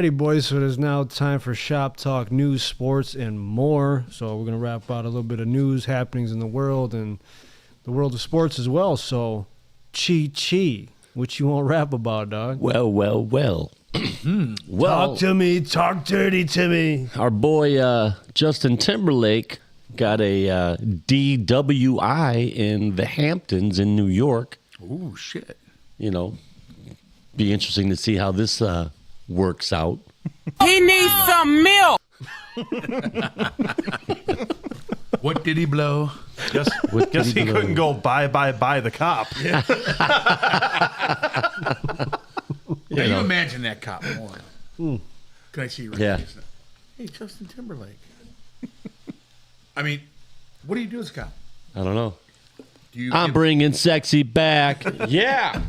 Alrighty, boys, so it is now time for Shop Talk, news, sports, and more. So we're going to wrap out a little bit of news happenings in the world and the world of sports as well. So, Chi, what you want to rap about, dog? Well. Well, talk to me, talk dirty to me. Our boy Justin Timberlake got a DWI in the Hamptons in New York. Ooh, shit. You know, be interesting to see how this works out. He needs some milk. What did he blow? Guess he couldn't go buy the cop. Yeah. Now, you imagine that cop more. Can I see you right Yeah. here? Hey, Justin Timberlake. I mean, what do you do as a cop? I don't know. Do you I'm bringing sexy back. Yeah.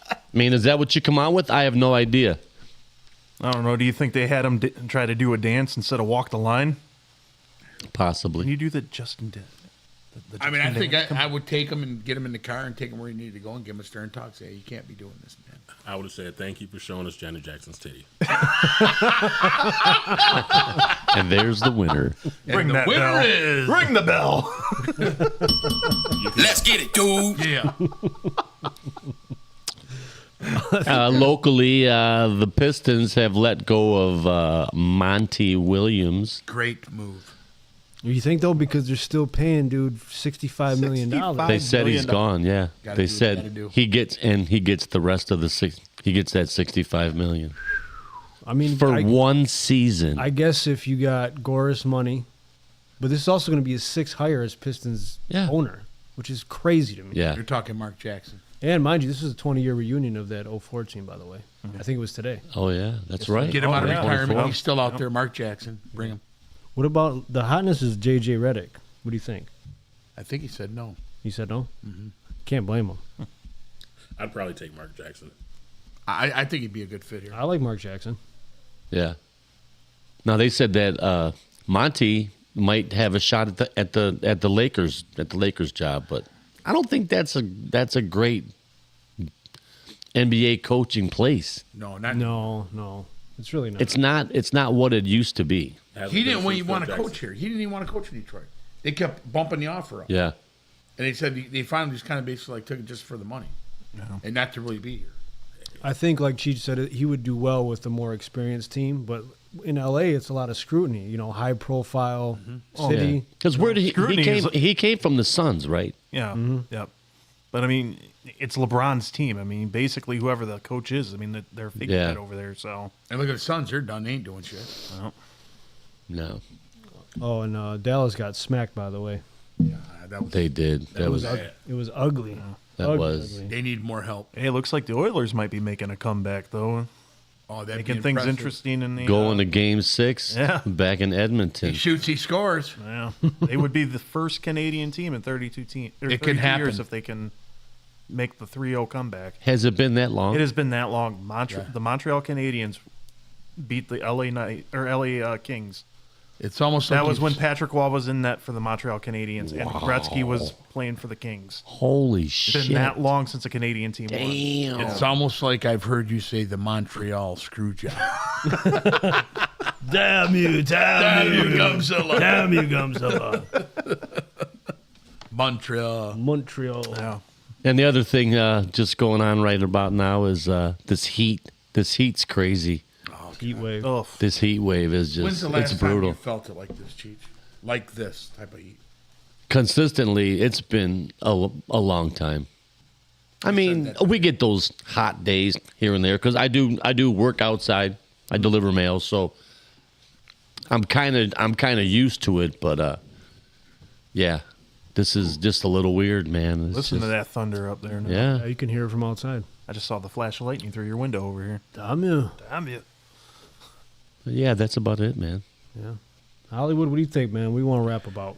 I mean, is that what you come out with? I have no idea. I don't know. Do you think they had him try to do a dance instead of walk the line? Possibly. Can you do the Justin did? I mean, I think I would take him and get him in the car and take him where he needed to go and give him a stern talk. Say, hey, you can't be doing this, man. I would have said, thank you for showing us Janet Jackson's titty. And there's the winner. Ring that bell. Ring the bell. Let's get it, dude. Yeah. Locally, the Pistons have let go of Monty Williams. Great move. You think, though, because they're still paying, dude, $65 million. They said he's gone. Yeah, Gotta they do what you said gotta do. he gets the rest of the he gets that $65 million I mean, for one season. I guess if you got Goris money, but this is also going to be his sixth hire as Pistons owner, which is crazy to me. Yeah, You're talking Mark Jackson. And mind you, this is a 20-year reunion of that 04 team, by the way. I think it was today. Oh yeah, that's right. Get him out of retirement. 24. He's still out there. Mark Jackson. Bring him. What about the hotness is J.J. Redick? What do you think? I think he said no. He said no? Can't blame him. I'd probably take Mark Jackson. I think he'd be a good fit here. I like Mark Jackson. Yeah. Now they said that Monty might have a shot at the Lakers job, but I don't think that's a great NBA coaching place. No, not No. It's really not. It's not what it used to be. He didn't want to coach here. He didn't even want to coach in Detroit. They kept bumping the offer up. Yeah. And they said they finally just kind of basically like took it just for the money and not to really be here. I think, like Cheech said, he would do well with a more experienced team, but in L.A., it's a lot of scrutiny. You know, high-profile city. Because where did he came from the Suns, right? Yeah. Yep. But I mean, it's LeBron's team. I mean, basically, whoever the coach is, I mean, they're figurehead over there. So. And look at the Suns; they're done. They ain't doing shit. No. Oh, and Dallas got smacked, by the way. Yeah, that was. They did. That was It was ugly. That was. They need more help. Hey, it looks like the Oilers might be making a comeback, though. Oh, that'd Making be things impressive. interesting in the Going to Game 6 back in Edmonton. He shoots, he scores. Yeah, they would be the first Canadian team in 32 It can happen years if they can make the 3-0 comeback. Has it been that long? It has been that long. The Montreal Canadiens beat the LA Kings. It's almost that like was when Patrick Waugh was in net for the Montreal Canadiens, and Gretzky was playing for the Kings. Holy shit! It's been that long since a Canadian team won. Damn. It's almost like I've heard you say the Montreal screw job. Damn you, Gumzilla. Damn you, Gumzilla. Montreal. Yeah. And the other thing just going on right about now is this heat. This heat's crazy. Heat wave. Oh, This heat wave is When's just, the last it's time brutal. you felt it like this, Cheech? Like this type of heat? Consistently, it's been a long time. I mean, we get those hot days here and there because I do work outside. I deliver mail, so I'm kind of used to it. But yeah, this is just a little weird, man. listen to that thunder up there now. Yeah, You can hear it from outside. I just saw the flash of lightning through your window over here. Damn you. Damn you. yeah, that's about it, man. Yeah. Hollywood, what do you think, man? We want to rap about.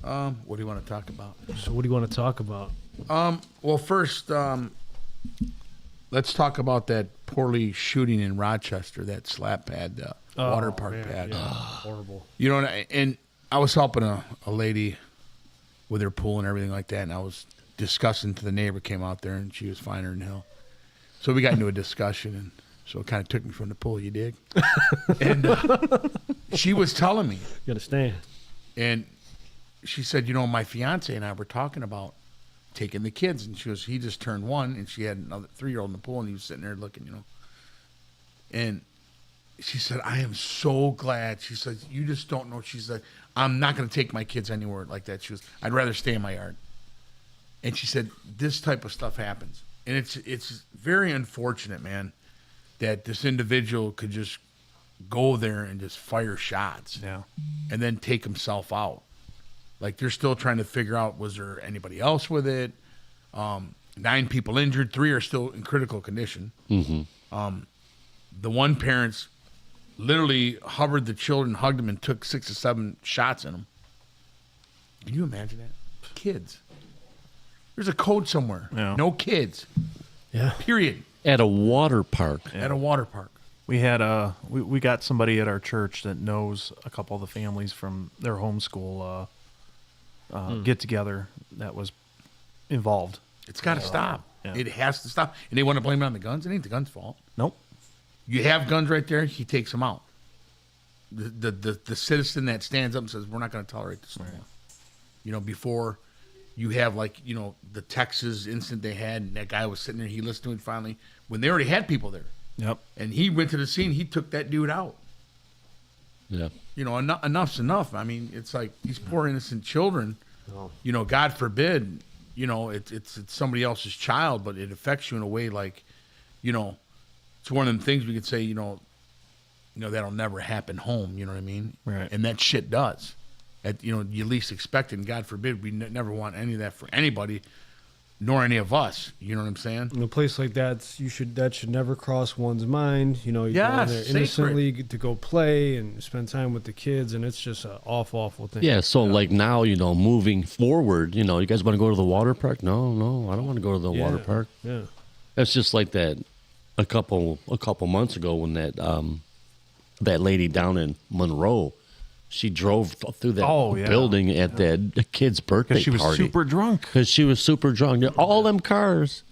What do you want to talk about? So what do you want to talk about? Well, first, let's talk about that poorly shooting in Rochester, that slap pad, water park pad. Yeah. Horrible. You know, and I was helping a lady with her pool and everything like that, and I was discussing to the neighbor came out there, and she was finer than hell. So we got into a discussion, and So it kind of took me from the pool, you dig? And she was telling me, You understand? and she said, my fiance and I were talking about taking the kids. And she goes, he just turned 1, and she had another 3-year-old in the pool, and he was sitting there looking, And she said, I am so glad. She said, you just don't know. She said, I'm not going to take my kids anywhere like that. She goes, I'd rather stay in my yard. And she said, this type of stuff happens. And it's very unfortunate, man, that this individual could just go there and just fire shots. Yeah. And then take himself out. Like, they're still trying to figure out, was there anybody else with it? 9 people injured. 3 are still in critical condition. Mm-hmm. The one parent's literally hovered the children, hugged them, and took 6 or 7 shots in them. Can you imagine that? Kids. There's a code somewhere. Yeah. No kids. Yeah. Period. At a water park. At a water park. We had we got somebody at our church that knows a couple of the families from their homeschool get together that was involved. It's got to stop. Yeah. It has to stop. And they want to blame it on the guns. It ain't the guns' fault. Nope. You have guns right there. He takes them out. The citizen that stands up and says, we're not going to tolerate this anymore. Before you have the Texas incident they had, and that guy was sitting there. He listened to it finally when they already had people there. Yep. And he went to the scene. He took that dude out. Yeah. Enough's enough. I mean, it's like these poor innocent children. God forbid, it's somebody else's child, but it affects you in a way like, it's one of them things we could say, that'll never happen home. You know what I mean? Right. And that shit does. You least expect it. And God forbid, we never want any of that for anybody, nor any of us. You know what I'm saying? In a place like that, that should never cross one's mind. You go in Yes, there sacred. innocently to go play and spend time with the kids, and it's just an awful thing. Yeah, so like now, moving forward, you guys want to go to the water park? No, I don't want to go to the water park. Yeah. That's just like that a couple months ago when that lady down in Monroe, she drove through that building at that kid's birthday Because she was party. super drunk. Because she was super drunk. All them cars.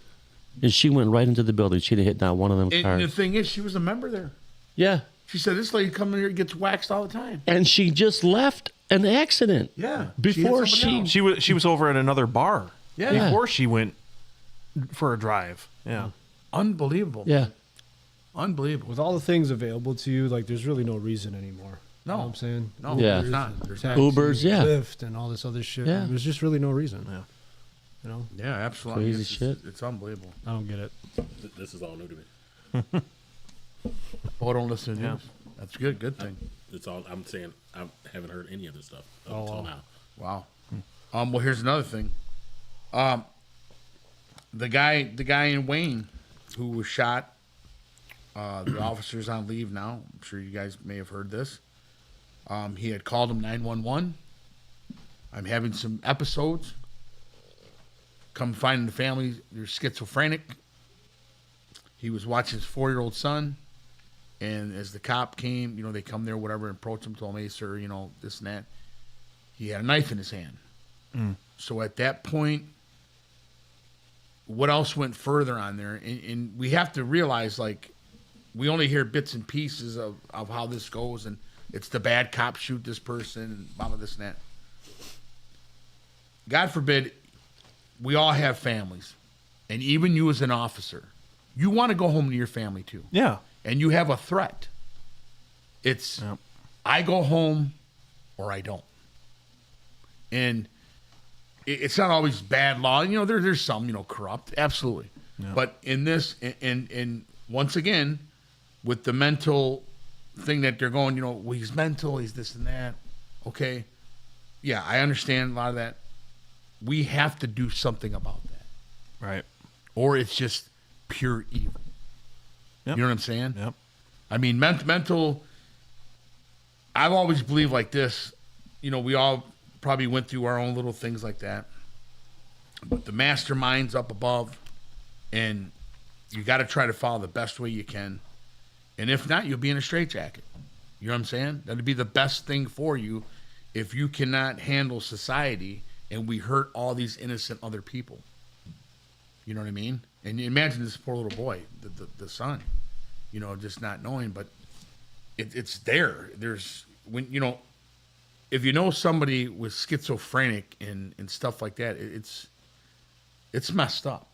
And she went right into the building. She'd have hit down one of them And cars. the thing is, she was a member there. Yeah. She said, this lady coming here gets waxed all the time. And she just left an accident. Yeah. Before She hit somebody she else. She was over at another bar. Yeah. Before she went for a drive. Yeah. Unbelievable. Yeah. Unbelievable. With all the things available to you, there's really no reason anymore. No. You know what I'm saying? No, Yeah. there's not. There's not. Ubers, yeah. Lyft and all this other shit. Yeah. There's just really no reason. Yeah. Yeah, absolutely. Crazy It's shit. It's unbelievable. I don't get it. This is all new to me. Oh, don't listen to Yeah. news. That's good. Good thing. It's all I'm saying. I haven't heard any of this stuff up Oh, until wow. now. Wow. Well, here's another thing. The guy in Wayne who was shot. The officer's on leave now. I'm sure you guys may have heard this. He had called him 911. I'm having some episodes. Come finding the family, they're schizophrenic. He was watching his 4-year-old son, and as the cop came, they come there, whatever, and approached him, told him, hey, sir, this and that. He had a knife in his hand. So at that point, what else went further on there? And we have to realize, we only hear bits and pieces of how this goes, and it's the bad cop shoot this person, and blah, blah, this and that. God forbid, we all have families. And even you as an officer, you want to go home to your family too. Yeah. And you have a threat. It's, I go home or I don't. And it's not always bad law. There's some, corrupt. Absolutely. Yeah. But in this, and once again, with the mental thing that they're going, well, he's mental, he's this and that. Okay. Yeah, I understand a lot of that. We have to do something about that. Right. Or it's just pure evil. Yep. You know what I'm saying? Yep. I mean, mental, I've always believed like this. We all probably went through our own little things like that. But the mastermind's up above, and you got to try to follow the best way you can. And if not, you'll be in a straitjacket. You know what I'm saying? That'd be the best thing for you if you cannot handle society and we hurt all these innocent other people. You know what I mean? And imagine this poor little boy, the son. just not knowing. But it's there. There's when if you know somebody with schizophrenic and stuff like that, it's messed up.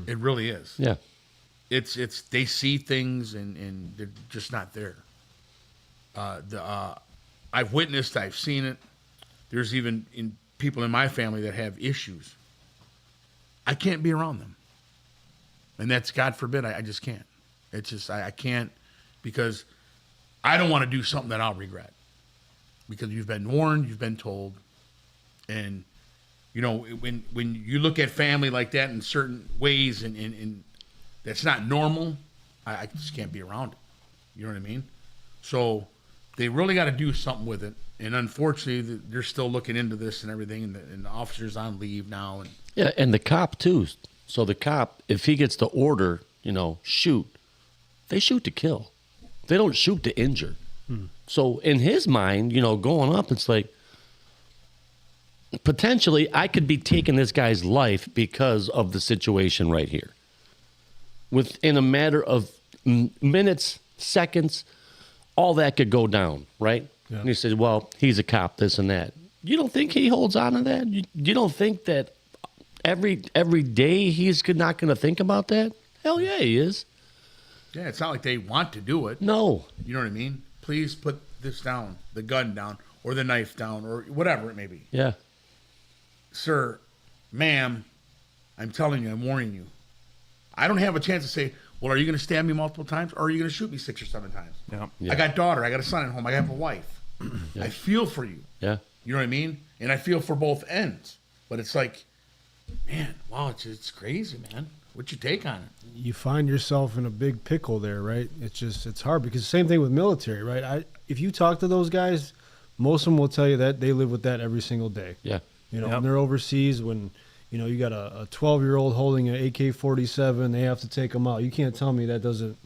It really is. Yeah. It's they see things and they're just not there. I've witnessed, I've seen it. There's even people in my family that have issues. I can't be around them, and that's God forbid. I just can't. It's just I can't, because I don't want to do something that I'll regret. Because you've been warned, you've been told, and when you look at family like that in certain ways and that's not normal, I just can't be around it. You know what I mean? So they really got to do something with it. And unfortunately, they're still looking into this and everything, and the officer's on leave now. And Yeah, and the cop too. So the cop, if he gets the order, shoot, they shoot to kill. They don't shoot to injure. So in his mind, going up, it's like, potentially I could be taking this guy's life because of the situation right here. Within a matter of minutes, seconds, all that could go down, right? Yeah. And he says, well, he's a cop, this and that. You don't think he holds on to that? You don't think that every day he's not going to think about that? Hell yeah, he is. Yeah, it's not like they want to do it. No. You know what I mean? Please put this down, the gun down, or the knife down, or whatever it may be. Yeah. Sir, ma'am, I'm telling you, I'm warning you. I don't have a chance to say, well, are you going to stab me multiple times, or are you going to shoot me 6 or 7 times? Yeah. I got a daughter. I got a son at home. I have a wife. Yeah. I feel for you. Yeah. You know what I mean? And I feel for both ends. But it's like, man, wow, it's crazy, man. What's your take on it? You find yourself in a big pickle there, right? It's hard because same thing with military, right? If you talk to those guys, most of them will tell you that they live with that every single day. Yeah. When they're overseas, when you got a 12-year-old holding an AK-47, they have to take them out. You can't tell me that doesn't,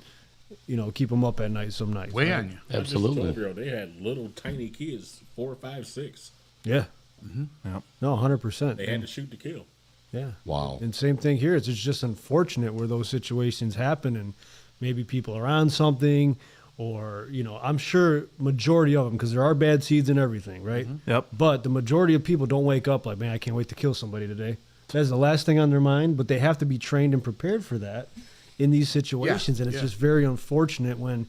keep them up at night some nights. Way right? on you. Absolutely. 12-year-old, they had little tiny kids, 4, 5, 6. Yeah. Mm-hmm. Yep. No, 100%. They had to shoot to kill. Yeah. Wow. And same thing here. It's just unfortunate where those situations happen and maybe people are on something or, I'm sure majority of them, because there are bad seeds and everything, right? Mm-hmm. Yep. But the majority of people don't wake up like, man, I can't wait to kill somebody today. That's the last thing on their mind, but they have to be trained and prepared for that in these situations. And it's just very unfortunate when,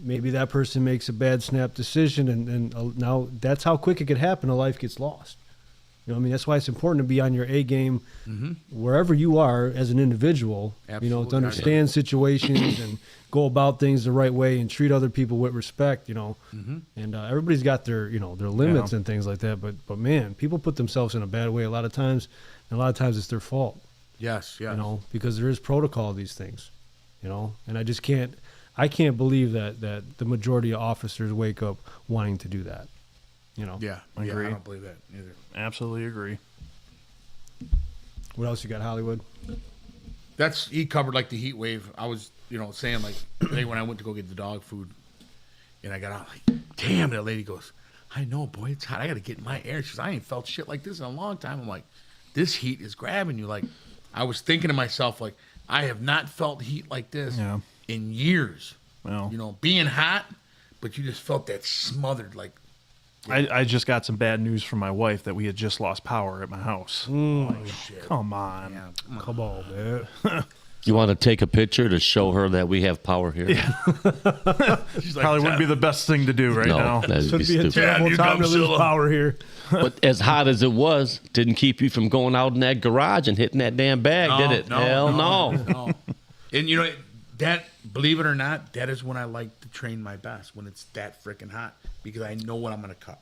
maybe that person makes a bad snap decision and now that's how quick it could happen. A life gets lost. That's why it's important to be on your A game wherever you are as an individual, Absolutely. to understand situations and go about things the right way and treat other people with respect, and everybody's got their, their limits and things like that. But man, people put themselves in a bad way a lot of times, and a lot of times it's their fault. Yes. Because there is protocol of these things, and I can't believe that the majority of officers wake up wanting to do that. Yeah, I agree. don't believe that either. Absolutely agree. What else you got, Hollywood? He covered like the heat wave. I was, saying like today when I went to go get the dog food, and I got out like, damn, that lady goes, I know, boy, it's hot. I got to get in my air. She says, I ain't felt shit like this in a long time. I'm like, this heat is grabbing you. Like, I was thinking to myself, like, I have not felt heat like this in years. Well, being hot, but you just felt that smothered, like. I just got some bad news from my wife that we had just lost power at my house. Shit. Come on. Yeah, Come on, man. You want to take a picture to show her that we have power here? Yeah. She's like, Probably wouldn't be the best thing to do right now. That'd Should be be a stupid. terrible Here time to comes lose Zilla. power here. But as hot as it was, didn't keep you from going out in that garage and hitting that damn bag, did it? Hell no. And that, believe it or not, that is when I like to train my best, when it's that freaking hot, because I know what I'm going to cut.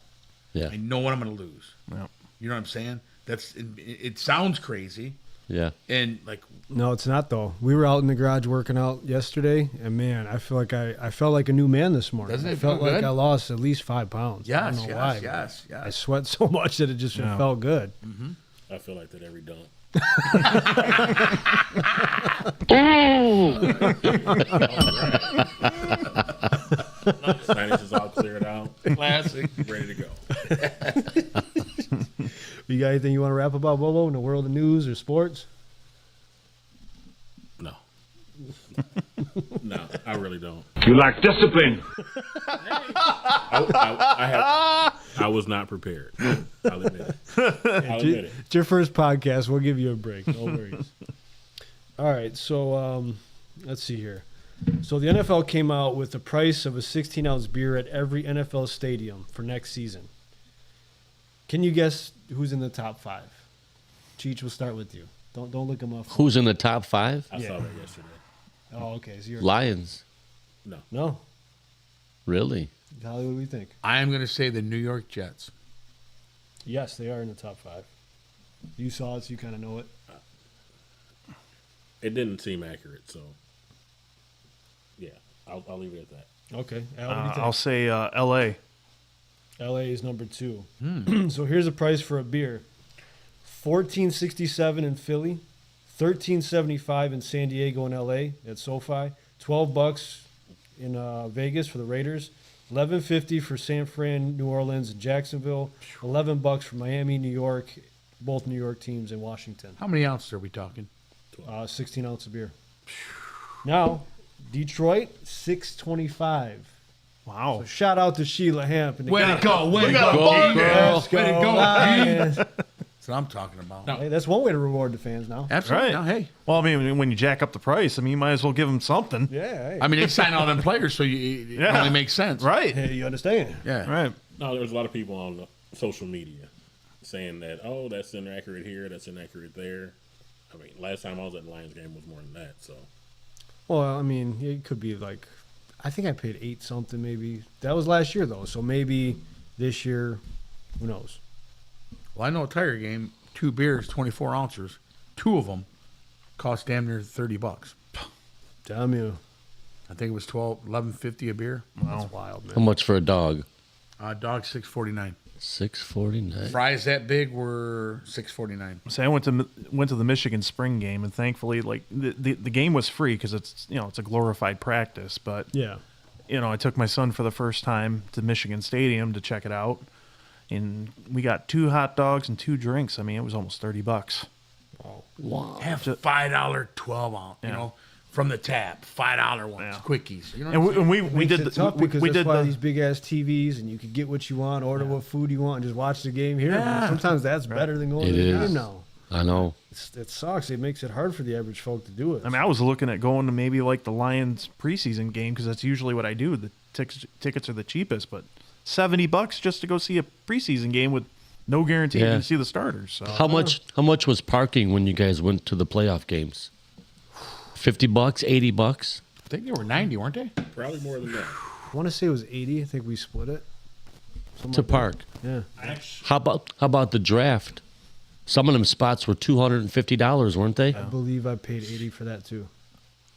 Yeah. I know what I'm going to lose. Yep. You know what I'm saying? It sounds crazy. Yeah. And like, No, it's not though. We were out in the garage working out yesterday, and man, I feel like I felt like a new man this morning. Doesn't I it felt feel like good? I lost at least 5 pounds. I don't know why, but yes. I sweat so much that it just felt good. I feel like that every dunk. Sinus is all cleared out. Classic. Ready to go. You got anything you want to wrap about, Bobo, in the world of news or sports? No. No. I really don't. You lack discipline. I was not prepared. I'll admit it. I'll admit it. It's your first podcast. We'll give you a break. No worries. All right. So let's see here. So the NFL came out with the price of a 16-ounce beer at every NFL stadium for next season. Can you guess who's in the top 5? Cheech, we'll start with you. Don't look them up. Who's in the top 5? I saw that yesterday. Oh, okay. So you're Lions. no. Really? Holly, what do we think? I am going to say the New York Jets. Yes, they are in the top 5. You saw it, so you kind of know it. It didn't seem accurate, so yeah, I'll leave it at that. Okay. Al, what do you think? I'll say L.A. LA is number 2. So here's a price for a beer: $14.67 in Philly, $13.75 in San Diego and LA at SoFi, $12 in Vegas for the Raiders, $11.50 for San Fran, New Orleans, and Jacksonville, $11 for Miami, New York, both New York teams, in Washington. How many ounces are we talking? 16 ounce of beer. Now, Detroit, $6.25. Wow. So shout out to Sheila Hamp. And Way to go. Way to go. Let's go. Way to go. Lions. That's what I'm talking about. Hey, that's one way to reward the fans now. Absolutely. Right. Now, hey. Well, I mean, when you jack up the price, I mean, you might as well give them something. Yeah. Hey. I mean, they sign all them players, so it only makes sense. Right. Hey, you understand? Yeah. Right. No, there's a lot of people on social media saying that, oh, that's inaccurate here, that's inaccurate there. I mean, last time I was at the Lions game was more than that, so. Well, I mean, it could be like, I think I paid 8 something maybe. That was last year though, so maybe this year, who knows? Well, I know a Tiger game, 2 beers, 24 ounces. 2 of them cost damn near $30. Damn you. I think it was $11.50 a beer. That's wild, man. How much for a dog? Dog $6.49. $6.49. Fries that big were $6.49. So I went to the Michigan spring game, and thankfully, like the game was free because it's it's a glorified practice. But Yeah. I took my son for the first time to Michigan Stadium to check it out, and we got 2 hot dogs and 2 drinks. I mean, it was almost $30. Wow. Have $5 12 ounce, Yeah. from the tap, $5 ones, Yeah. quickies. You know And what I'm saying? we Makes did it the tough because we that's did why the these big ass TVs and you can get what you want, order what food you want, and just watch the game here. Yeah. Sometimes that's better than going It to the is. game now. I know. It sucks. It makes it hard for the average folk to do it. I mean, I was looking at going to maybe like the Lions preseason game because that's usually what I do. The tickets are the cheapest, but $70 just to go see a preseason game with no guarantee you're Yeah. going to see the starters. So How much was parking when you guys went to the playoff games? $50, $80? I think they were 90, weren't they? Probably more than that. I want to say it was 80. I think we split it. Something To like that. park. Yeah. How about the draft? Some of them spots were $250, weren't they? I believe I paid 80 for that too.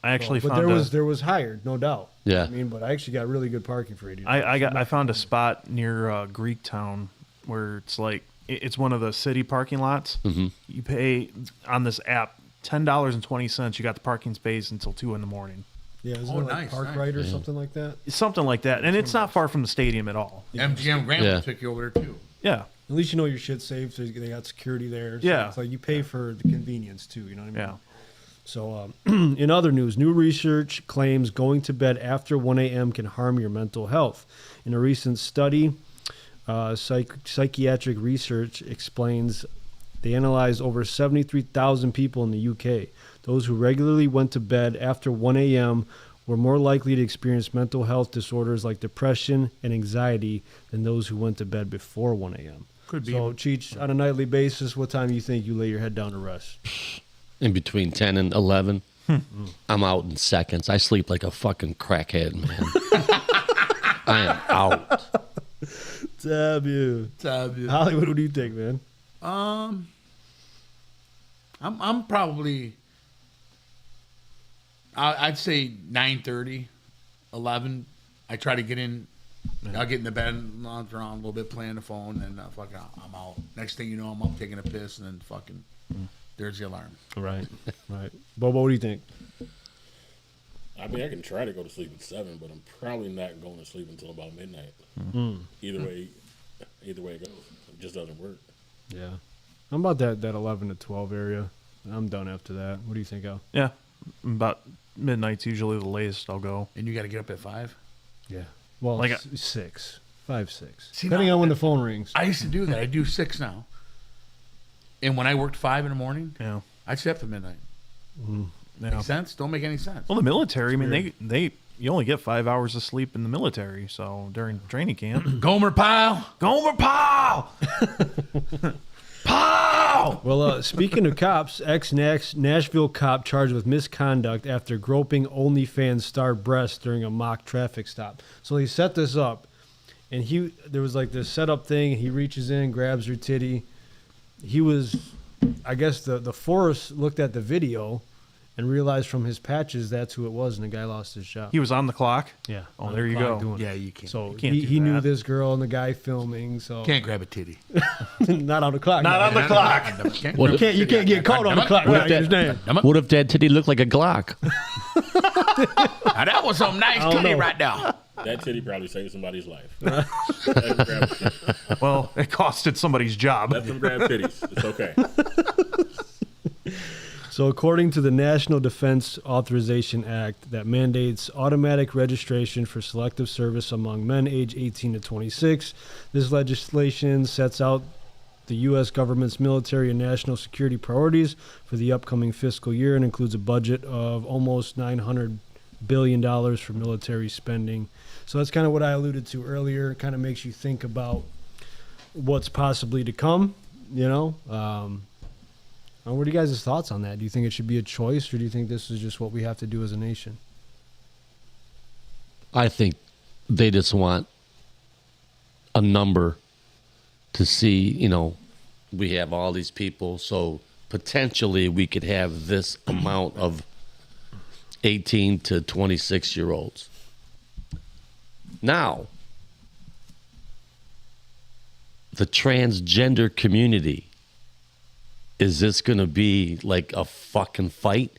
I actually But found there was higher, no doubt. Yeah. I mean, but I actually got really good parking for 80. I found a spot near Greektown where it's like it's one of the city parking lots. Mm-hmm. You pay on this app $10.20. You got the parking space until 2 a.m. Yeah, isn't Oh, it like nice, Park nice. Ride or something like that? Something like that, and it's not far from the stadium at all. MGM Grand Yeah. will took you over there, too. Yeah, At least you know your shit's safe. So they got security there. So Yeah. it's like you pay for the convenience too. You know what I mean? yeah. So, in other news, new research claims going to bed after 1 a.m. can harm your mental health. In a recent study, psychiatric research explains they analyzed over 73,000 people in the UK. Those who regularly went to bed after 1 a.m. were more likely to experience mental health disorders like depression and anxiety than those who went to bed before 1 a.m. Could be. So, Cheech, on a nightly basis, what time do you think you lay your head down to rest? In between 10 and 11. I'm out in seconds. I sleep like a fucking crackhead, man. I am out. Damn you. Hollywood, what do you think, man? I'm probably, I'd say 9:30, 11. I try to get in. I'll get in the bed and lounge around a little bit, playing the phone, and fucking I'm out. Next thing you know, I'm up taking a piss, and then fucking there's the alarm. Right, right. Bobo, what do you think? I mean, I can try to go to sleep at 7, but I'm probably not going to sleep until about midnight. Either way it goes, it just doesn't work. Yeah. I'm about that 11 to 12 area. I'm done after that. What do you think, Al? Yeah, about midnight's usually the latest I'll go. And you got to get up at 5. Yeah. Well, Like 6, 5, 6. See, Depending now- on when the phone rings. I used to do that. I do 6 now. And when I worked 5 in the morning, Yeah. I'd stay up to midnight. Yeah. Make sense? Don't make any sense. Well, the military, I mean, they you only get 5 hours of sleep in the military. So during training camp, Gomer Pyle. Gomer Pyle, Pyle. Well, speaking of cops, ex-Nashville cop charged with misconduct after groping OnlyFans star breast during a mock traffic stop. So he set this up, and there was like this setup thing. He reaches in, grabs her titty. He was, I guess the force looked at the video and realized from his patches that's who it was, and the guy lost his job. He was on the clock. Yeah. Oh, on there the you clock go. doing it. Yeah, you can't. So can't do he knew that. this girl and the guy filming. So Can't grab a titty. not on the clock. Not on the clock. What You can't get caught on the clock. What Right, if you that- understand? What if that titty looked like a Glock? Now, that was some nice don't titty know. right now. That titty probably saved somebody's life. Let them grab titty. Well, it costed somebody's job. Let them grab titties. It's okay. So, according to the National Defense Authorization Act that mandates automatic registration for selective service among men age 18 to 26, this legislation sets out the U.S. government's military and national security priorities for the upcoming fiscal year and includes a budget of almost $900 billion for military spending. So that's kind of what I alluded to earlier. It kind of makes you think about what's possibly to come, you know? What are you guys' thoughts on that? Do you think it should be a choice, or do you think this is just what we have to do as a nation? I think they just want a number to see, we have all these people, so potentially we could have this amount of 18 to 26-year-olds. Now, the transgender community, is this going to be like a fucking fight?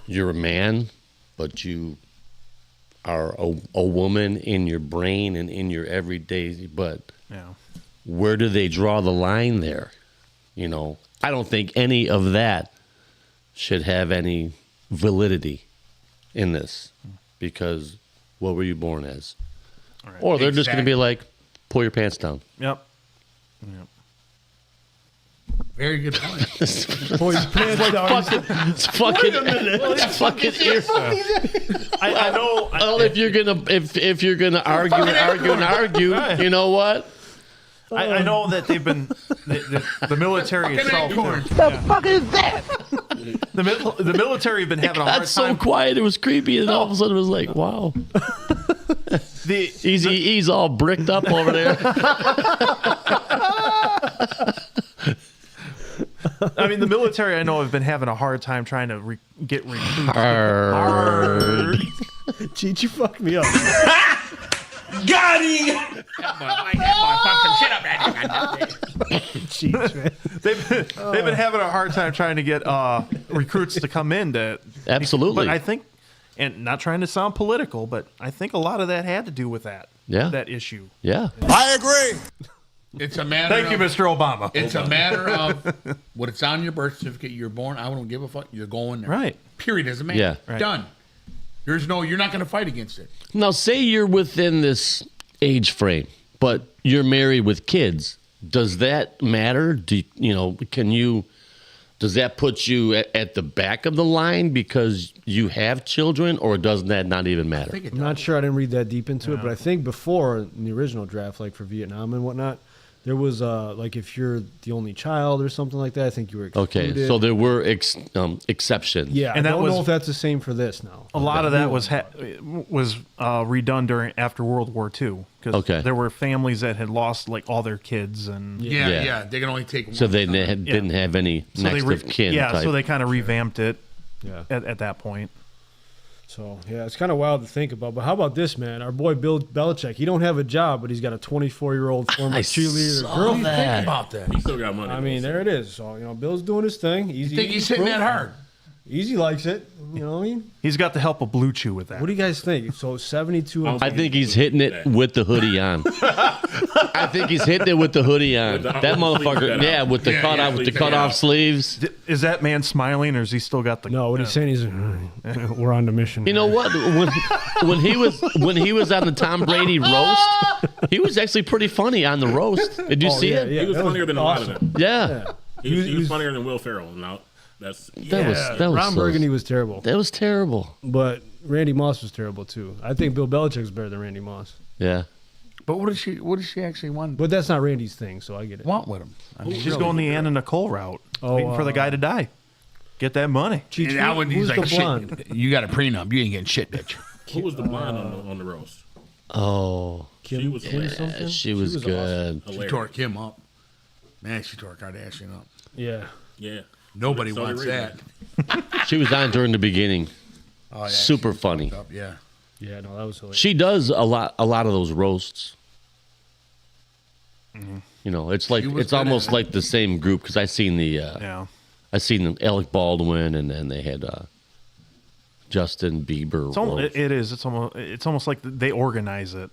You're a man, but you are a woman in your brain and in your everyday, but Yeah. where do they draw the line there? I don't think any of that should have any validity in this, because what were you born as? Or they're just going to be like, pull your pants down. Yep. Very good point. It's fucking ear. I know. Well, if you're gonna argue, you know what? I know that they've been the military itself. The fuck is that? The military have been having a hard That's so time. quiet. It was creepy, and all of a sudden it was like, wow. He's all bricked up over there. I mean, the military I know have been having a hard time trying to get recruits. Hard. Cheat, you fucked me up. Got him! Cheat, man. They've been having a hard time trying to get recruits to come in. Absolutely. But I think, and not trying to sound political, but I think a lot of that had to do with that. Yeah. That issue. Yeah. I agree. It's a matter Thank you, of, Mr. Obama. It's a matter of what it's on your birth certificate. You're born. I don't give a fuck. You're going there. Right. Period. As a man. Yeah. Right. Done. You're not going to fight against it. Now, say you're within this age frame, but you're married with kids. Does that matter? Does that put you at the back of the line because you have children, or does that not even matter? I think it I'm not sure. I didn't read that deep into it, but I think before in the original draft, like for Vietnam and whatnot, there was like if you're the only child or something like that, I think you were excluded. Okay, so there were exceptions. Yeah, And I that don't know was- if that's the same for this now. A lot of that was redone after World War II because Okay. there were families that had lost like all their kids and Yeah, Yeah. yeah. They can only take one. So they son. didn't have any so next they of kin. yeah, type. so they kind of revamped it Yeah. at that point. So yeah, it's kind of wild to think about. But how about this, man? Our boy Bill Belichick. He don't have a job, but he's got a 24-year-old former I cheerleader saw girlfriend. Think that. about that. He still got money. I mean, there it is. So Bill's doing his thing. You think he's hitting that hard? Easy likes it. You know what I mean? He's got the help of Blue Chew with that. What do you guys think? So 72 and I think he's hitting it with the hoodie on. I think he's hitting it with the hoodie on. That motherfucker, yeah, with the cut off sleeves. Is that man smiling, or is he still got the? No, what he's saying is, we're on the mission. You know what? When he was on the Tom Brady roast, he was actually pretty funny on the roast. Did you see it? He was funnier than a lot of them. Yeah. He was funnier than Will Ferrell. Now That was Ron Burgundy was terrible. That was terrible. But Randy Moss was terrible too. I think Bill Belichick's better than Randy Moss. Yeah. But what does she actually want? But that's not Randy's thing, so I get it. Want with him? I mean, She's going the Anna Nicole route, waiting for the guy to die. Get that money. And that one, he's Who's like, the blonde? shit, you got a prenup. You ain't getting shit, bitch. Who was the blonde on the roast? Oh. She was hilarious. Yeah, she was good. She tore Kim up. Man, she tore Kardashian up. Yeah. Yeah. Nobody Saudi wants Arabia. that. She was on during the beginning. Oh, yeah, Super she funny. fucked up, yeah. Yeah, no, that was hilarious. She does a lot of those roasts. You know, it's like She was it's good at almost it. like the same group because I seen the Yeah. I seen Alec Baldwin and then they had Justin Bieber. It's almost, roast. it is. It's almost like they organize it.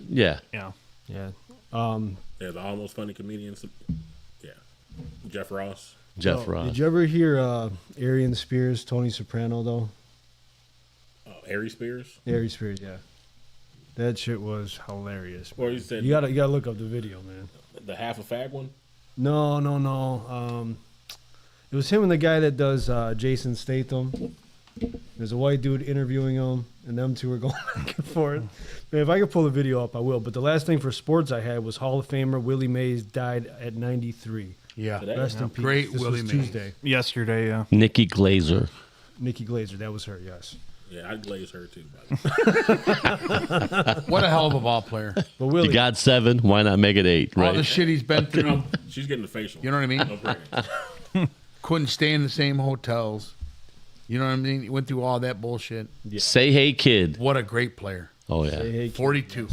Yeah. Yeah. Yeah. Yeah, the almost funny comedians. Yeah. Jeff Ross. Jeff Ross. Did you ever hear Arian Spears, Tony Soprano though? Ari Spears. Ari Spears, yeah. That shit was hilarious. Or you said You gotta look up the video, man. the half a fag one. No. It was him and the guy that does Jason Statham. There's a white dude interviewing him, and them two are going back and forth. Man, if I could pull the video up, I will. But the last thing for sports I had was Hall of Famer Willie Mays died at 93. Yeah. Today? Rest in peace. Great This Willie was Mays. Tuesday. Yesterday, yeah. Nikki Glazer. Nikki Glazer, that was her, yes. Yeah, I'd glaze her too. What a hell of a ball player. But Willie, You got 7. Why not make it 8? All Right. the shit he's been through. She's getting the facial. You know what I mean? No bragging. Couldn't stay in the same hotels. You know what I mean? He went through all that bullshit. Say hey, kid. What a great player. Oh yeah. hey, 42.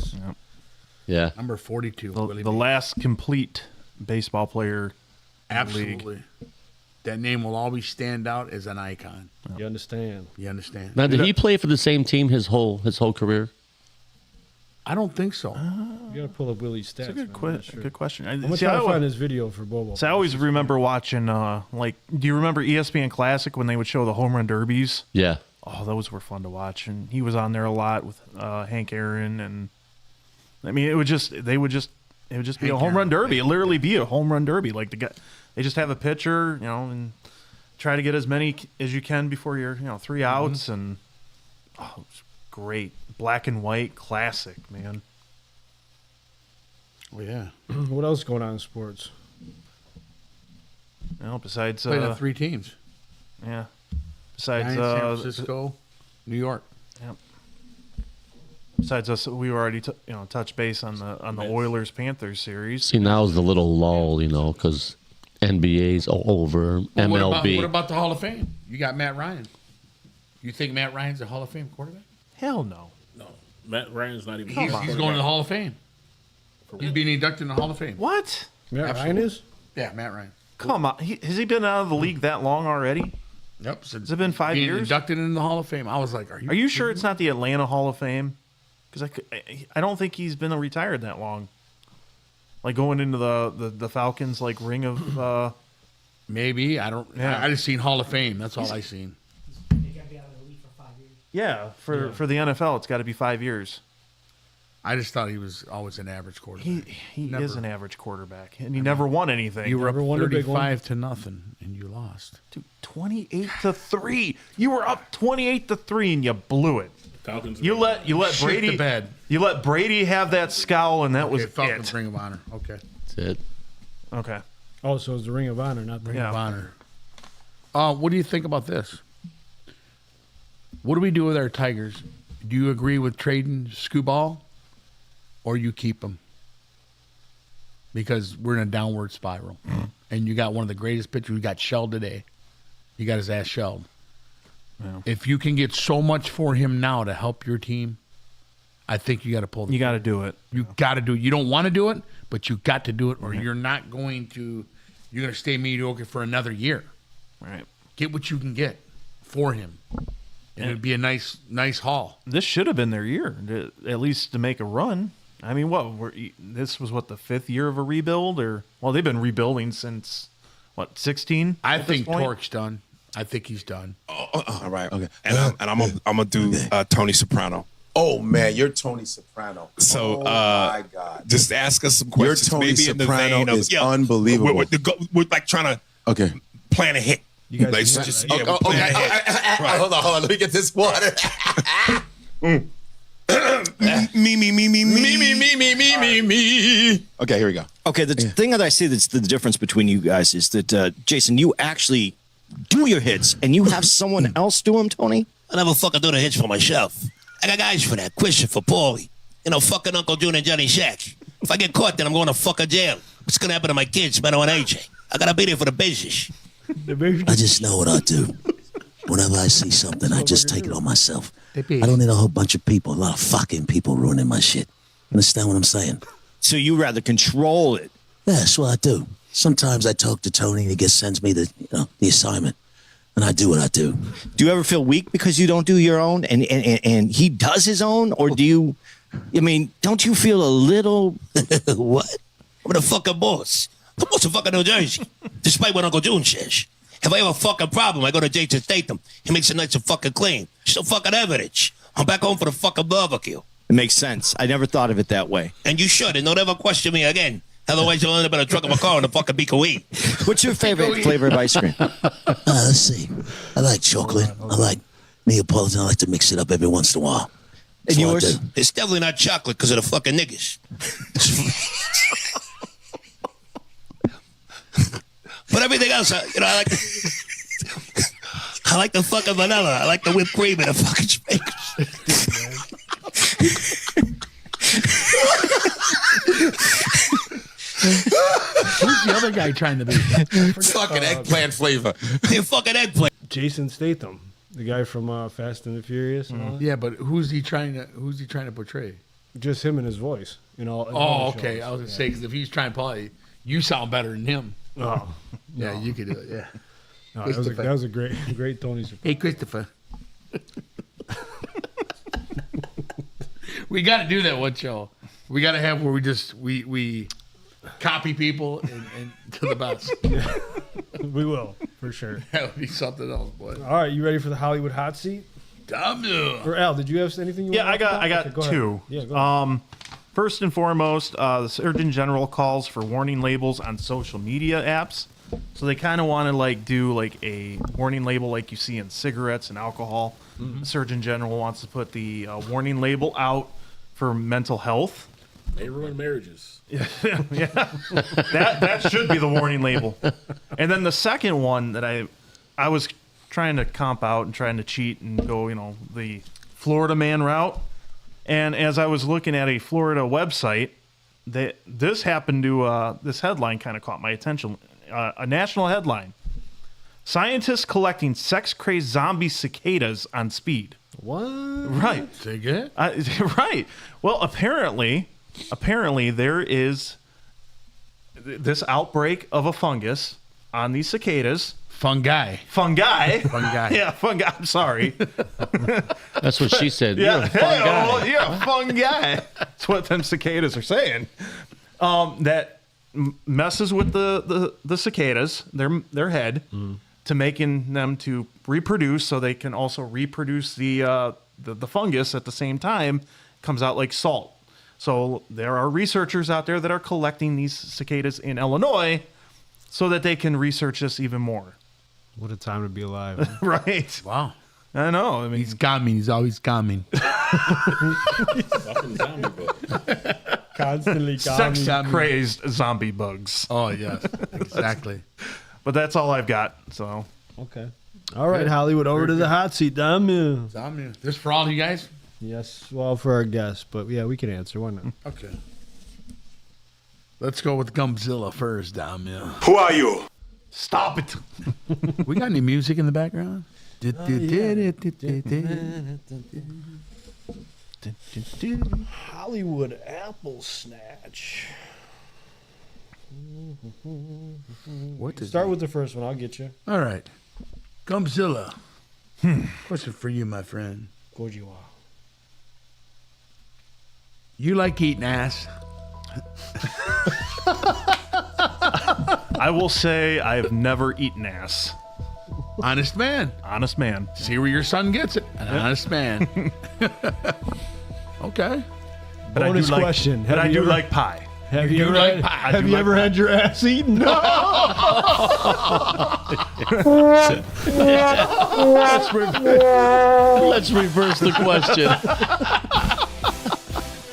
Yeah. Number 42. The, Willie the Mays. last complete baseball player. Absolutely. That name will always stand out as an icon. you understand? You understand? Now, did he play for the same team his whole career? I don't think so. You gotta pull up Willie's stats. That's a good, man. I'm not sure. good question. I'm gonna See, try I to always- find this video for Bobo. So I always remember watching, do you remember ESPN Classic when they would show the home run derbies? Yeah. Oh, those were fun to watch, and he was on there a lot with Hank Aaron, and I mean, it would just be a home run derby. It literally be a home run derby. Like the guy, they just have a pitcher, and try to get as many as you can before you're 3 outs, and it's great, black and white, classic, man. Oh, yeah. What else going on in sports? Besides, Played on 3 teams. yeah, besides Giants, San Francisco, New York. Besides us, we were already touch base on the Oilers Panthers series. See, now's the little lull, because NBA's over, Well, MLB. What about the Hall of Fame? You got Matt Ryan. You think Matt Ryan's a Hall of Fame quarterback? Hell no. No, Matt Ryan's not even. He's going to the Hall of Fame. He's being inducted in the Hall of Fame. What? Matt Ryan is? Yeah, Matt Ryan. Come on. Has he been out of the league that long already? Yep. Has it been 5 being years? inducted in the Hall of Fame. I was like, Are you sure it's not the Atlanta Hall of Fame? Because I don't think he's been retired that long. Like going into the Falcons ring of Maybe. I don't. Yeah. I just seen Hall of Fame. That's all I seen. They got to be out of the league for 5 years. for the NFL it's got to be 5 years. I just thought he was always an average quarterback. He Never. is an average quarterback, and he never won anything. You were up Never won a big one. 35-0, and you lost. Dude, 28-3. You were up 28-3, and you blew it. Falcons. You let Shit Brady the bed. You let Brady have that scowl, and that was Okay, Falcons it. Ring of Honor. Okay. That's it. Okay. Oh, so it's the Ring of Honor, not the Ring Yeah. of Of Honor. What do you think about this? What do we do with our Tigers? Do you agree with trading Scooball, or you keep him? Because we're in a downward spiral, and you got one of the greatest pitchers. We got shelled today. You got his ass shelled. Yeah. If you can get so much for him now to help your team, I think you got to pull. The You got to do it. You got to do it. You don't want to do it, but you got to do it, or you're not going to. You're going to stay mediocre for another year. Right. Get what you can get for him. And it'd be a nice haul. This should have been their year, at least to make a run. I mean, this was the 5th year of a rebuild, they've been rebuilding since 16. I think Torque's done. I think he's done. All right, okay. And I'm gonna do Tony Soprano. Oh man, you're Tony Soprano. So, my God, just ask us some questions. Your Tony maybe Soprano in the vein is unbelievable. We're like trying to plan ahead. You guys like, can just, that, yeah, we're planning ahead. Right. Hold on. Let me get this water. Me. Okay, here we go. Okay, the thing that I see that's the difference between you guys is that, Jason, you actually do your hits, and you have someone else do them, Tony? I never fucking do the hits for myself. I got guys for that. Christopher, Paulie. Fucking Uncle June and Johnny Shacks. If I get caught, then I'm going to fucking jail. What's going to happen to my kids, Menno and AJ? I got to be there for the business. I just know what I do. Whenever I see something, I just take it on myself. I don't need a whole bunch of people, a lot of fucking people ruining my shit. Understand what I'm saying? So you rather control it? Yeah, that's what I do. Sometimes I talk to Tony and he just sends me the assignment. And I do what I do. Do you ever feel weak because you don't do your own and he does his own? Or do you, don't you feel a little... What? I'm the fucking boss. The boss of fucking New Jersey. Despite what Uncle June says. If I have a fucking problem, I go to Jason Statham. He makes it nice and fucking clean. Still fucking evidence. I'm back home for the fucking barbecue. It makes sense. I never thought of it that way. And you should, and don't ever question me again. Otherwise, you'll end up in a truck of a car in the fucking BKE. What's your favorite flavor of ice cream? Let's see. I like chocolate. I like Neapolitan. I like to mix it up every once in a while. And yours? It's definitely not chocolate because of the fucking niggas. But everything else, I like. I like the fucking vanilla. I like the whipped cream and the fucking sprinkles. Who's the other guy trying to be? Fucking eggplant flavor. You fucking eggplant. Jason Statham, the guy from Fast and the Furious. And all that. Yeah, but who's he trying to portray? Just him and his voice. Oh, okay. I was gonna say because if he's trying to play, you sound better than him. Oh, yeah, no. You could do it. Yeah. No, that was a great Tony Soprano. Hey, Christopher. We got to do that one show. We got to have where we copy people and to the best. Yeah. We will for sure. That would be something else, boy. All right, you ready for the Hollywood hot seat? Or Al, did you have anything? I got two. Yeah, go ahead. First and foremost, the Surgeon General calls for warning labels on social media apps. So they kind of want to do a warning label like you see in cigarettes and alcohol. Mm-hmm. The Surgeon General wants to put the warning label out for mental health. They ruin marriages. Yeah, that should be the warning label. And then the second one that I was trying to comp out and trying to cheat and go, the Florida man route. And as I was looking at a Florida website, this happened to this headline kind of caught my attention. A national headline: Scientists collecting sex-crazed zombie cicadas on speed. What? Right. Say good. Right. Well, apparently there is this outbreak of a fungus on these cicadas. Fungi. Yeah, fungi. I'm sorry. That's what she said. Yeah, You're a fun guy. fungi. That's what them cicadas are saying. That messes with the cicadas, their head, to making them to reproduce, so they can also reproduce the fungus at the same time. Comes out like salt. So there are researchers out there that are collecting these cicadas in Illinois, so that they can research this even more. What a time to be alive. Right. Wow. I know. I mean, he's gaming. He's always gaming. Fucking zombie book. Constantly sex-crazed zombie bugs. Oh, yes. Exactly. But that's all I've got. So okay. All right, Hollywood, over to the hot seat. Damn. This for all you guys? Yes, well, for our guests. But, yeah, we can answer. Why not? Okay. Let's go with Gumpzilla first, damn. Who are you? Stop it. We got any music in the background? Hollywood Apple Snatch. What does Start with the first one. I'll get you. All right. Gumpzilla. Question for you, my friend. Gojiwa. You like eating ass? I will say I have never eaten ass. Honest man. Honest man. See where your son gets it. An honest man. Okay. But Bonus I do like, question. But I do like pie. Have you ever had your ass eaten? No. Let's reverse the question.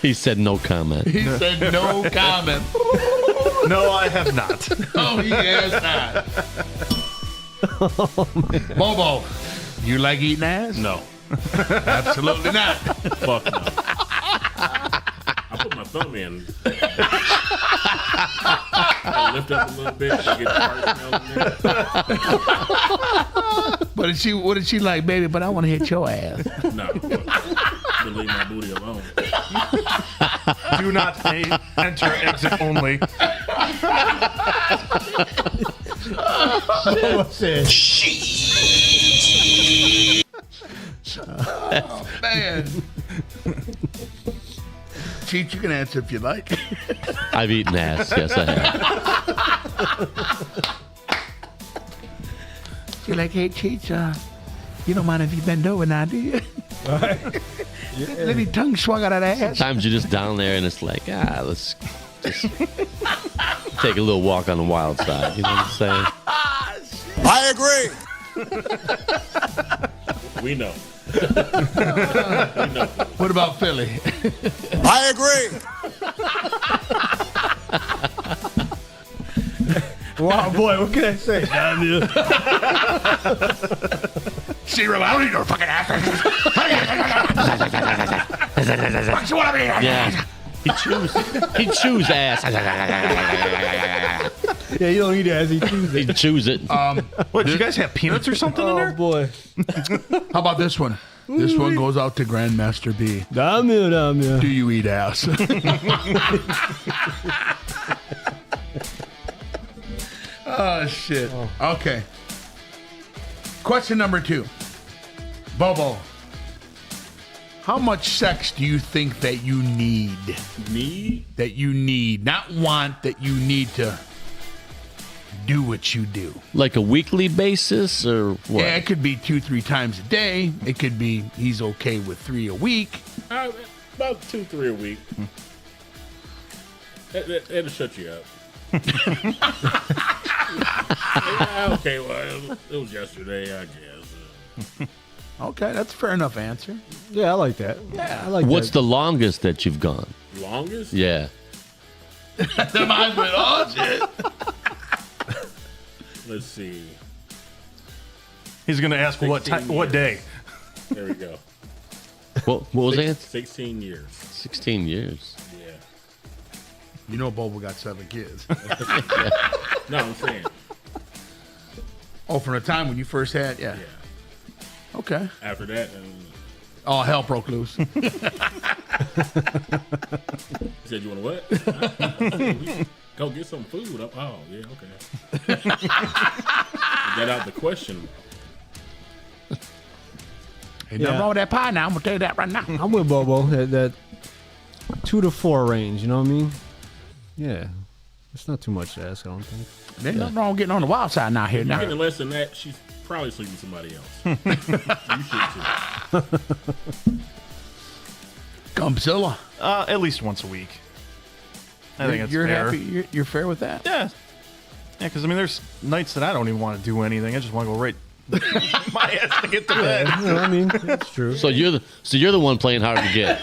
He said no comment. He said no comment. No, I have not. Oh, he has not. Bobo, you like eating ass? No. Absolutely not. Fuck no. I put my thumb in. I lift up a little bit to get the fart smell in there. What did she like, baby? But I want to hit your ass. No. Then leave my booty alone. Do not enter exit only. Oh, man. Cheech, you can answer if you like. I've eaten ass. Yes, I have. You're like, hey, Cheech, you don't mind if you bend over now, do you? Let me tongue swung out of that ass. Sometimes you're just down there and it's like, let's just take a little walk on the wild side. You know what I'm saying? I agree. We know. What about Philly? I agree. Wow, boy, what can I say? Zero, I don't need no fucking ass. What you want to be? Yeah. He chews ass. Yeah, you don't eat ass. He chews it. He chews it. What, did you guys have peanuts or something in there? Oh, boy. How about this one? This one goes out to Grandmaster B. Damn. Do you eat ass? Oh, shit. Okay. Question number 2. Bobo, how much sex do you think that you need? Need? That you need. Not want, that you need to do what you do. Like a weekly basis or what? Yeah, it could be 2-3 times a day. It could be he's okay with 3 a week. About 2-3 a week. It'll shut you up. Okay, well, it was yesterday, I guess. Okay, that's a fair enough answer. Yeah, I like that. Yeah, I like What's that. the longest that you've gone? Longest? Yeah. The mind went, oh, shit. Let's see. He's going to ask what day. There we go. What was it? 16 years. 16 years. Yeah. You know Bobo got 7 kids. No, I'm saying. Oh, from the time when you first had? Yeah. Okay. After that, oh, hell broke loose. You said you want to what? Go get some food. Oh, yeah, okay. Get out the question. Ain't nothing wrong with that pie now. I'm going to tell you that right now. I'm with Bobo. That 2 to 4 range, you know what I mean? Yeah. It's not too much to ask, I don't think. Ain't nothing wrong with getting on the wild side now here If now. you're getting less than that, she's probably sleeping with somebody else. You should too. Gumpzilla. At least once a week. I think it's you're fair. happy. You're fair with that? Yeah. Yeah, because, I mean, there's nights that I don't even want to do anything. I just want to go right my ass to get to bed. Yeah, I mean, that's true. So you're the one playing hard to get.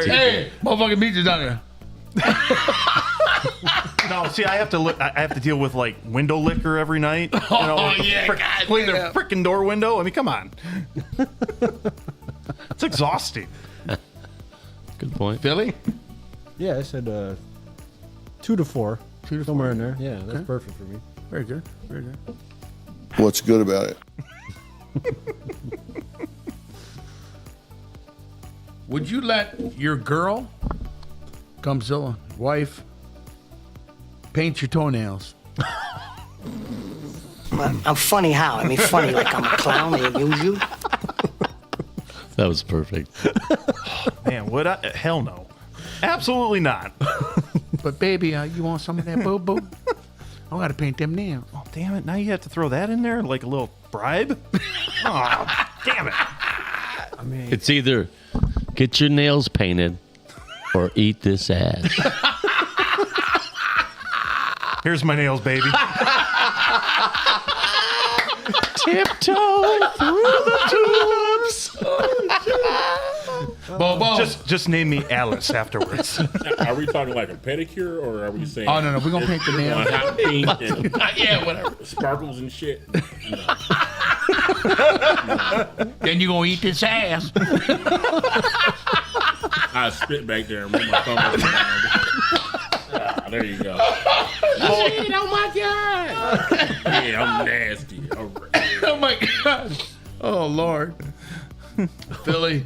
Hey, motherfucking beach is down there. No, see, I have to look. I have to deal with like window liquor every night. You know, Oh, yeah, clean the freaking door window. I mean, come on. It's exhausting. Good point. Philly? Yeah, I said 2 to 4. 2 to 4. Somewhere in there. Yeah, that's perfect for me. Very good. Very good. What's good about it? Would you let your girl, Gumpzilla, wife, paint your toenails? Well, I'm funny how? I mean, funny like I'm a clown. They amuse you. That was perfect. Man, would I? Hell no. Absolutely not. But baby, you want some of that boo boo? I gotta paint them nails. Oh, damn it. Now you have to throw that in there like a little bribe? Oh, damn it. I mean, It's either get your nails painted or eat this ass. Here's my nails, baby. Tiptoe through the tulips. Bo. Just name me Alice afterwards. Are we talking like a pedicure, or are we saying? Oh no, we're gonna paint the nails. Hot pink and Yeah, whatever. sparkles and shit. Then you gonna eat this ass. I spit back there and move my thumb up and down. There you go. Shit, oh my god. Yeah, I'm nasty. All right. Oh my god. Oh Lord. Philly.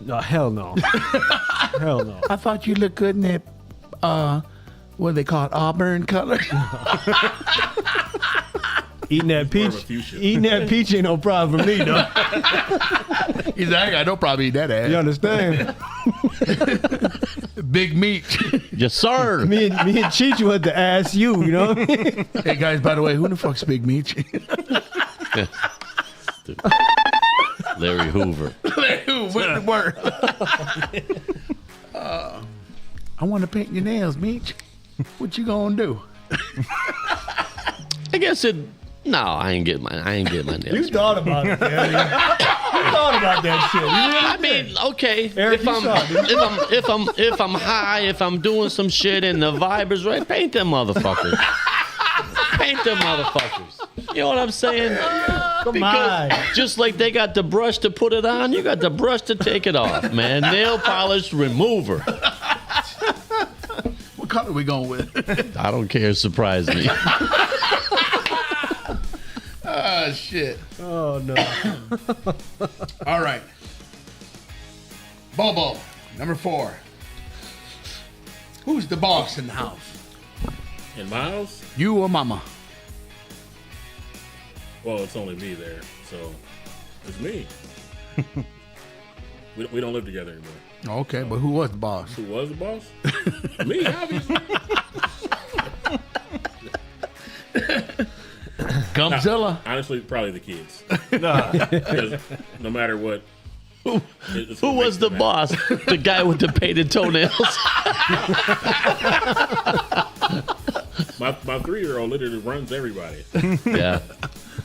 no, hell no. Hell no. I thought you looked good in that what do they call it? Auburn color. Eating that More of a peach. fuchsia. Eating that peach ain't no problem for me, though. He's like, I got no problem eating that ass. You understand? Big meat. Yes, sir. me and Cheech had to ask you, you know? Hey guys, by the way, who the fuck's Big Meat? Larry Hoover. Who? Where the word? I want to paint your nails, Meach. What you gonna do? I guess it. No, I ain't getting my nails. You thought about it, man. You thought about that shit. You really I mean, okay. Eric, if you I'm saw it, didn't if I'm high, if I'm doing some shit and the vibe is right, paint them motherfuckers. Paint them motherfuckers. You know what I'm saying? Come on. Just like they got the brush to put it on, you got the brush to take it off, man. Nail polish remover. What color we going with? I don't care. Surprise me. Oh shit. Oh, no. All right. Bobo, number 4. Who's the boss in the house? In my house? You or mama? Well, it's only me there, so it's me. we don't live together anymore. Okay, but who was the boss? Who was the boss? Me, obviously. Gumzilla. Honestly, probably the kids. 'Cause no matter what. Who was the boss? The guy with the painted toenails. My 3-year-old literally runs everybody. Yeah.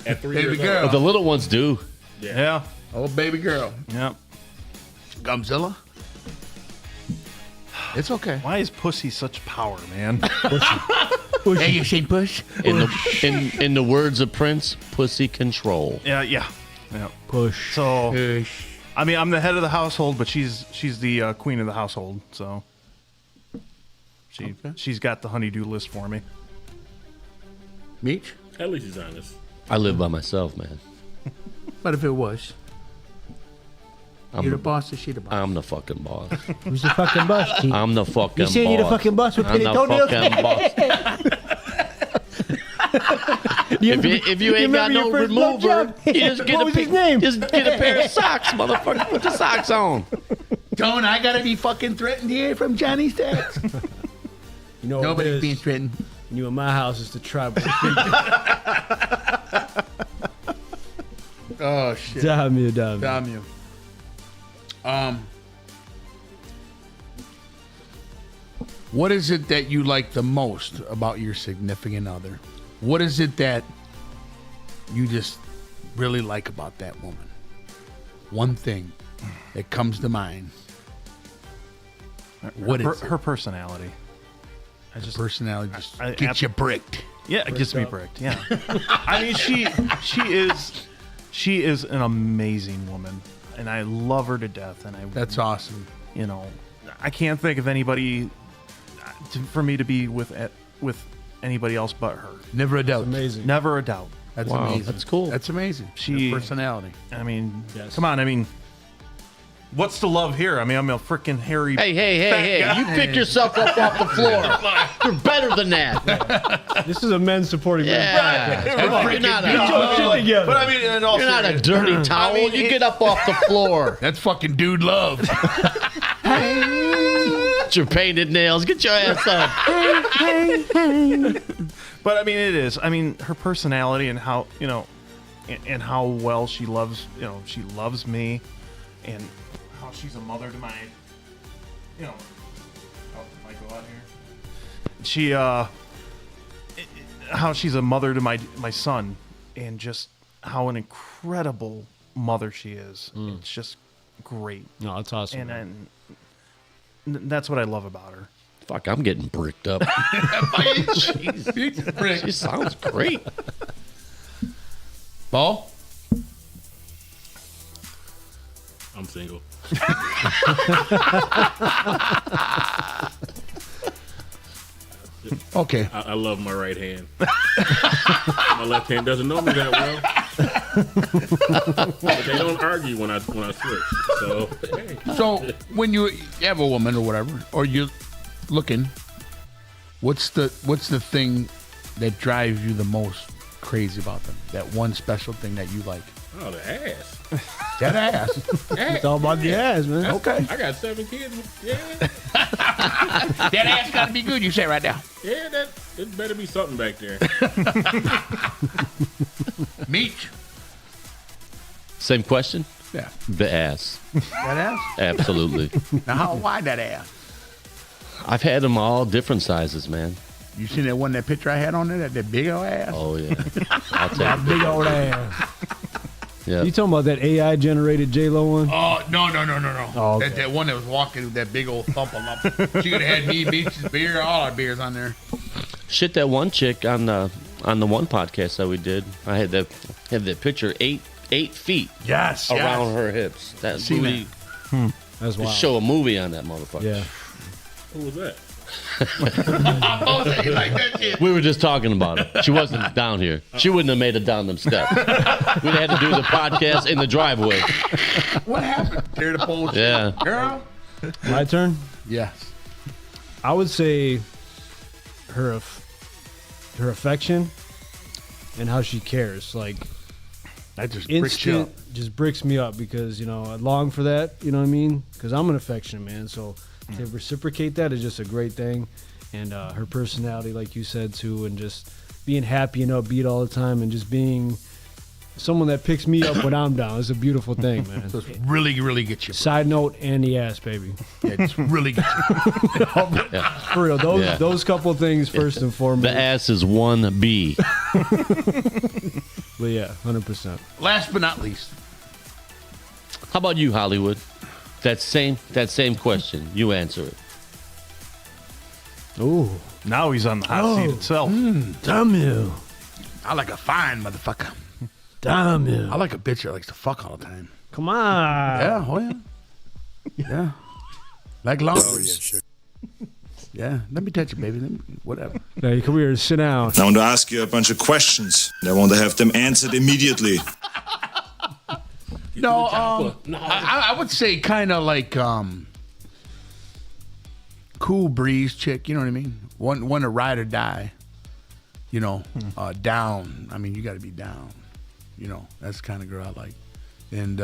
At 3 Baby years girl. But the little ones do. Yeah. Oh, baby girl. Yep. Gumzilla. It's okay. Why is pussy such power, man? Hey, you seen Push? In the words of Prince, pussy control. Yeah. Push. So, Push. I mean, I'm the head of the household, but she's the queen of the household. So, she's got the honeydew list for me. Meech? At least he's honest. I live by myself, man. But if it was, you're the boss or she the boss? I'm the fucking boss. Who's the fucking boss, Cheech? I'm the fucking boss. You saying you're the fucking boss with I'm painted the toenails? fucking boss. If you ain't got no remover, you just get What was his name? Just get a pair of socks, motherfucker. Put the socks on. Don't I gotta be fucking threatened here from Johnny Stacks? You know Nobody's being threatened. You in my house is the tribal. Oh shit. Damn you. Damn you. What is it that you like the most about your significant other? What is it that you just really like about that woman? One thing that comes to mind. What is her personality? personality just I gets you bricked. Yeah, it gets me bricked. Yeah. I mean, she is an amazing woman, and I love her to death. And That's awesome. You know, I can't think of anybody for me to be with anybody else but her. Never a doubt. Amazing. Never a doubt. That's Wow, amazing. that's cool. That's amazing. She Her personality. I mean, Yes. come on. I mean, What's the love here? I mean, I'm a freaking hairy. Hey! guy. You pick yourself up off the floor. You're better than that. This is a men's supporting Yeah. You're not But I mean, in all you're not a serious- dirty towel. I mean, You get up off the floor. That's fucking dude love. Get your painted nails. Get your ass up. But I mean, it is. I mean, her personality and how and how well she loves. She loves me, and how she's a mother to my. Oh, if I go out here. She how she's a mother to my son, and just how an incredible mother she is. It's just great. No, that's awesome. And that's what I love about her. Fuck, I'm getting bricked up. Jeez. She sounds great. Ball? I'm single. Okay. I love my right hand. My left hand doesn't know me that well. But they don't argue when I switch. So, hey. So when you have a woman or whatever, or you're looking, what's the thing that drives you the most crazy about them? That one special thing that you like? Oh, the ass. That ass. It's all about the ass, man. Okay. I got 7 kids. Yeah. That ass got to be good, you say right now. Yeah, it better be something back there. Meech. Same question? Yeah. The ass. That ass? Absolutely. Now, how wide that ass? I've had them all different sizes, man. You seen that picture I had on there? That big old ass? Oh, yeah. I'll take That it. big old ass. Yeah. You talking about that AI generated J-Lo one? Oh, no. Oh, okay. That one that was walking with that big old thump of lump. She could have had me, Meech's beer, all our beers on there. Shit, that one chick on the one podcast that we did, I had that picture 8 feet Yes. around her hips. That Seen booty. That's Could wild. show a movie on that motherfucker. Yeah. Who was that? You like that shit? We were just talking about it. She wasn't down here. She wouldn't have made it down them steps. We'd had to do the podcast in the driveway. What happened? Tear the pole. Yeah. Girl? My turn? Yes. I would say her affection and how she cares. Like, That just bricks you up. instant just bricks me up because, I long for that, you know what I mean? Because I'm an affectionate man, so to reciprocate that is just a great thing. And her personality, like you said, too, and just being happy and upbeat all the time and just being someone that picks me up when I'm down is a beautiful thing, man. So it's really, really get you. Side note, and the ass, baby. Yeah, it's really get you. For real, those couple things first and foremost. The ass is 1B. But yeah, 100%. Last but not least. How about you, Hollywood? That same question. You answer it. Ooh. Now he's on the hot seat itself. Damn you. I like a fine motherfucker. Damn you. I like a bitch that likes to fuck all the time. Come on. Yeah, oh yeah. Yeah. Like laundry. Oh, yeah, sure. Yeah, let me touch it, baby. Whatever. Hey, come here, sit down. I want to ask you a bunch of questions. I want to have them answered immediately. No, I would say kind of like cool breeze chick. You know what I mean? One to ride or die. Down. I mean, you got to be down. That's the kind of girl I like. And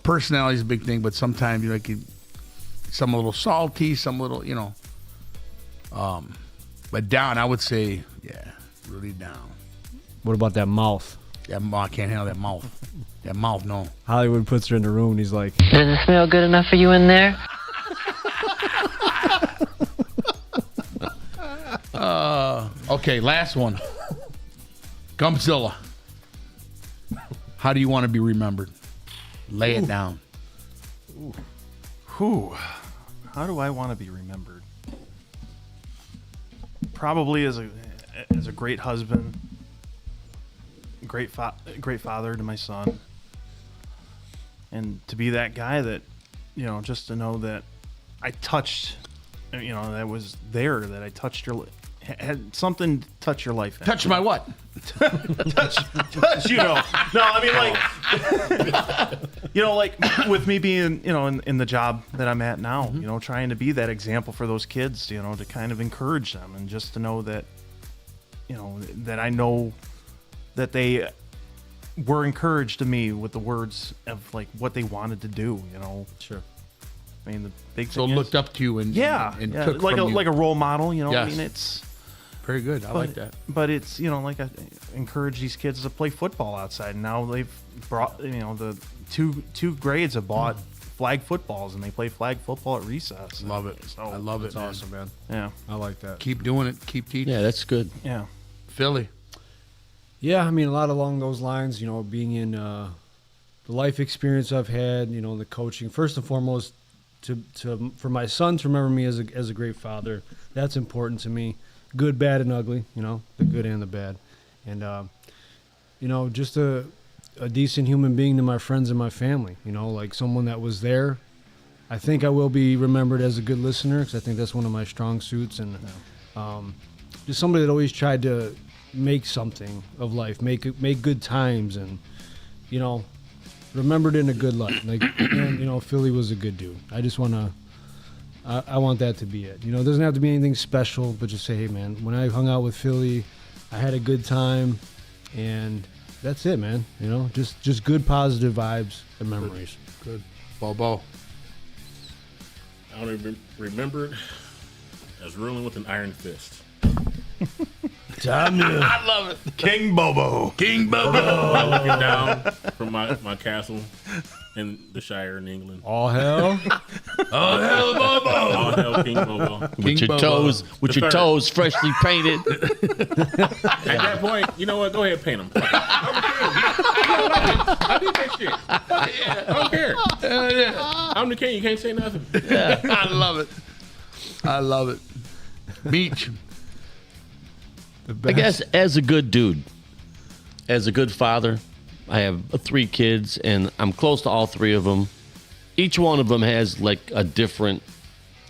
personality is a big thing, but sometimes some a little salty, some little, but down. I would say, yeah, really down. What about that mouth? Yeah, I can't handle that mouth. That mouth, no. Hollywood puts her in the room and he's like, Does it smell good enough for you in there? Okay, last one. Gumpzilla. How do you want to be remembered? Lay it down. Whew. How do I want to be remembered? Probably as a great husband, great father to my son, and to be that guy that, just to know that I touched, that was there, that I touched had something to touch your life. Touch my what? touch, No, I mean, like, You know, like with me being, you know, in the job that I'm at now, you know, trying to be that example for those kids, you know, to kind of encourage them and just to know that, you know, that I know that they were encouraged to me with the words of like what they wanted to do, you know. Sure. I mean, the big So thing looked up to you and took like from you. like a role model, you know. Yes. I mean, it's very good. I like that. But it's, you know, like I encourage these kids to play football outside. And now they've brought, you know, the two grades have bought flag footballs and they play flag football at recess. Love it. So, I love it. That's awesome, man. Yeah. I like that. Keep doing it. Keep teaching. Yeah, that's good. Yeah. Philly. Yeah, I mean, a lot along those lines, you know, being in the life experience I've had, you know, the coaching. First and foremost, for my son to remember me as a great father, that's important to me. Good, bad, and ugly, you know, the good and the bad. And, you know, just a decent human being to my friends and my family, you know, like someone that was there. I think I will be remembered as a good listener because I think that's one of my strong suits. And just somebody that always tried to make something of life, make good times, and, you know, remembered in a good light. Like, and, you know, Philly was a good dude. I just want to, I want that to be it. You know, it doesn't have to be anything special, but just say, hey, man, when I hung out with Philly, I had a good time, and that's it, man. You know, just good positive vibes and memories. Good. Bobo. I don't even remember it as ruling with an iron fist. I love it. King Bobo. King Bobo. Looking down from my castle in the Shire in England. All hell. All hell, Bobo. All hell, King Bobo. With your toes freshly painted. At that point, you know what? Go ahead, paint them. I did that shit. I don't care. I'm the king. You can't say nothing. Yeah. I love it. I love it. Beach. I guess as a good dude, as a good father, I have 3 kids, and I'm close to all 3 of them. Each one of them has like a different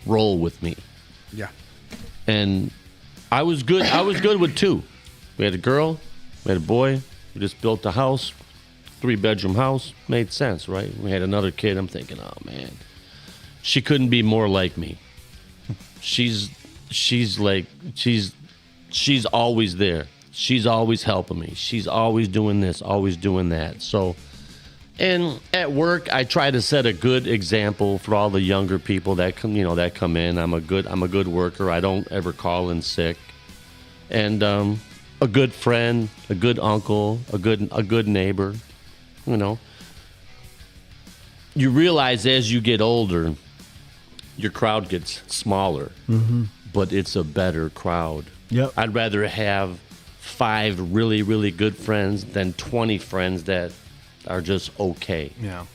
role with me. Yeah. And I was good. I was good with 2. We had a girl, we had a boy. We just built a house, 3-bedroom house. Made sense, right? We had another kid. I'm thinking, oh man, she couldn't be more like me. She's always there. She's always helping me. She's always doing this, always doing that. So, and at work, I try to set a good example for all the younger people that come in. I'm a good worker. I don't ever call in sick. And a good friend, a good uncle, a good neighbor. You know, you realize as you get older, your crowd gets smaller, but it's a better crowd. Yep. I'd rather have 5 really, really good friends than 20 friends that are just okay. Yeah.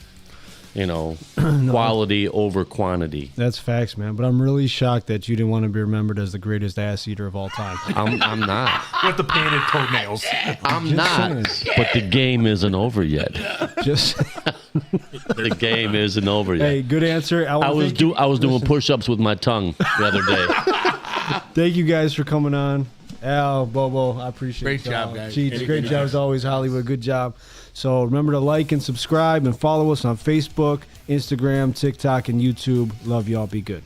You know, quality over quantity. That's facts, man. But I'm really shocked that you didn't want to be remembered as the greatest ass eater of all time. I'm not. With the painted toenails. I'm Just not. saying. But the game isn't over yet. Just The game isn't over yet. hey, good answer. I was doing push-ups with my tongue the other day. Thank you guys for coming on. Al, Bobo, I appreciate it. Great job, guys. Cheats, great job as always, Hollywood. Good job. So remember to like and subscribe and follow us on Facebook, Instagram, TikTok, and YouTube. Love y'all. Be good.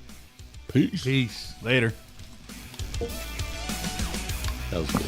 Peace. Peace. Later. That was good.